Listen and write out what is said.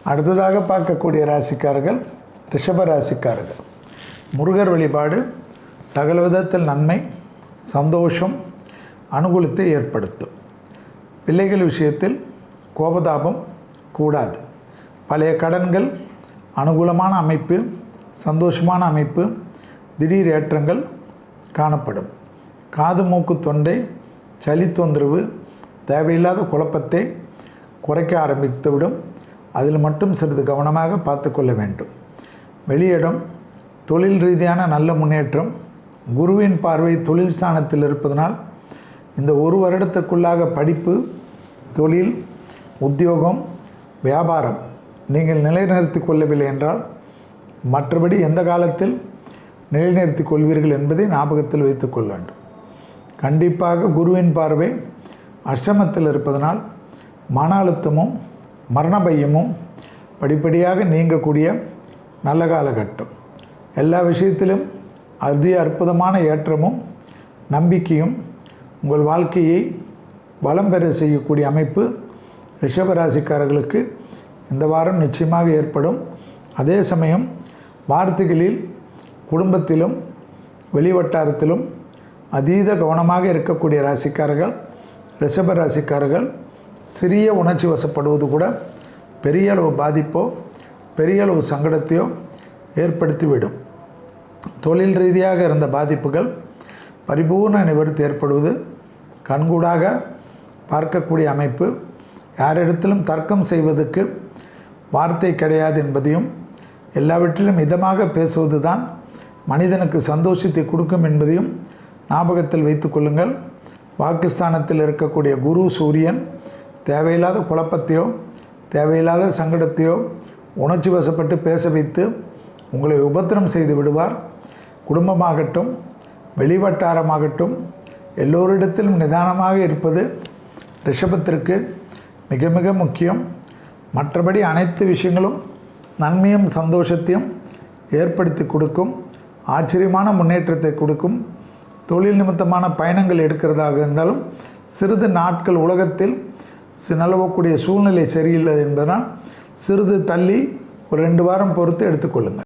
அடுத்ததாக பார்க்கக்கூடிய ராசிக்காரர்கள் ரிஷப ராசிக்காரர்கள். முருகர் வழிபாடு சகல விதத்தில் நன்மை, சந்தோஷம், அனுகூலத்தை ஏற்படுத்தும். பிள்ளைகள் விஷயத்தில் கோபதாபம் கூடாது. பழைய கடன்கள் அனுகூலமான அமைப்பு, சந்தோஷமான அமைப்பு, திடீர் ஏற்றங்கள் காணப்படும். காது மூக்கு தொண்டை சளி தொந்தரவு தேவையில்லாத குழப்பத்தை குறைக்க ஆரம்பித்துவிடும். அதில் மட்டும் சிறிது கவனமாக பார்த்து கொள்ள வேண்டும். வெளியிடம் தொழில் ரீதியான நல்ல முன்னேற்றம். குருவின் பார்வை தொழில் ஸ்தானத்தில் இருப்பதனால் இந்த ஒரு வருடத்திற்குள்ளாக படிப்பு, தொழில், உத்தியோகம், வியாபாரம் நீங்கள் நிலைநிறுத்தி கொள்ளவில்லை என்றால் மற்றபடி எந்த காலத்தில் நிலைநிறுத்தி கொள்வீர்கள் என்பதை ஞாபகத்தில் வைத்துக் கொள்ள வேண்டும். கண்டிப்பாக குருவின் பார்வை அஷ்டமத்தில் இருப்பதனால் மன அழுத்தமும் மரண பயமும் படிப்படியாக நீங்கக்கூடிய நல்ல காலகட்டம். எல்லா விஷயத்திலும் அதி அற்புதமான ஏற்றமும் நம்பிக்கையும் உங்கள் வாழ்க்கையை வளம் பெற செய்யக்கூடிய அமைப்பு ரிஷபராசிக்காரர்களுக்கு இந்த வாரம் நிச்சயமாக ஏற்படும். அதே சமயம் வார்த்தைகளில் குடும்பத்திலும் வெளிவட்டாரத்திலும் அதீத கவனமாக இருக்கக்கூடிய ராசிக்காரர்கள் ரிஷபராசிக்காரர்கள் சிறிய உணர்ச்சி வசப்படுவது கூட பெரிய அளவு பாதிப்போ பெரிய அளவு சங்கடத்தையோ ஏற்படுத்திவிடும். தொழில் ரீதியாக இருந்த பாதிப்புகள் பரிபூர்ண நிவர்த்தி ஏற்படுவது கண்கூடாக பார்க்கக்கூடிய அமைப்பு. யாரிடத்திலும் தர்க்கம் செய்வதற்கு வார்த்தை கிடையாது என்பதையும், எல்லாவற்றிலும் இதமாக பேசுவது தான் மனிதனுக்கு சந்தோஷத்தை கொடுக்கும் என்பதையும் ஞாபகத்தில் வைத்து கொள்ளுங்கள். பாகிஸ்தானத்தில் இருக்கக்கூடிய குரு சூரியன் தேவையில்லாத குழப்பத்தையோ தேவையில்லாத சங்கடத்தையோ உணர்ச்சி வசப்பட்டு பேச வைத்து உங்களை உபத்திரம் செய்து விடுவார். குடும்பமாகட்டும் வெளிவட்டாரமாகட்டும் எல்லோரிடத்திலும் நிதானமாக இருப்பது ரிஷபத்திற்கு மிக மிக முக்கியம். மற்றபடி அனைத்து விஷயங்களும் நன்மையும் சந்தோஷத்தையும் ஏற்படுத்தி கொடுக்கும். ஆச்சரியமான முன்னேற்றத்தை கொடுக்கும். தொழில் நிமித்தமான பயணங்கள் எடுக்கிறதாக இருந்தாலும் சிறிது நாட்கள் உலகத்தில் நிலவக்கூடிய சூழ்நிலை சரியில்லை என்பதனால் சிறிது தள்ளி ஒரு 2 வாரம் பொறுத்து எடுத்துக்கொள்ளுங்கள்.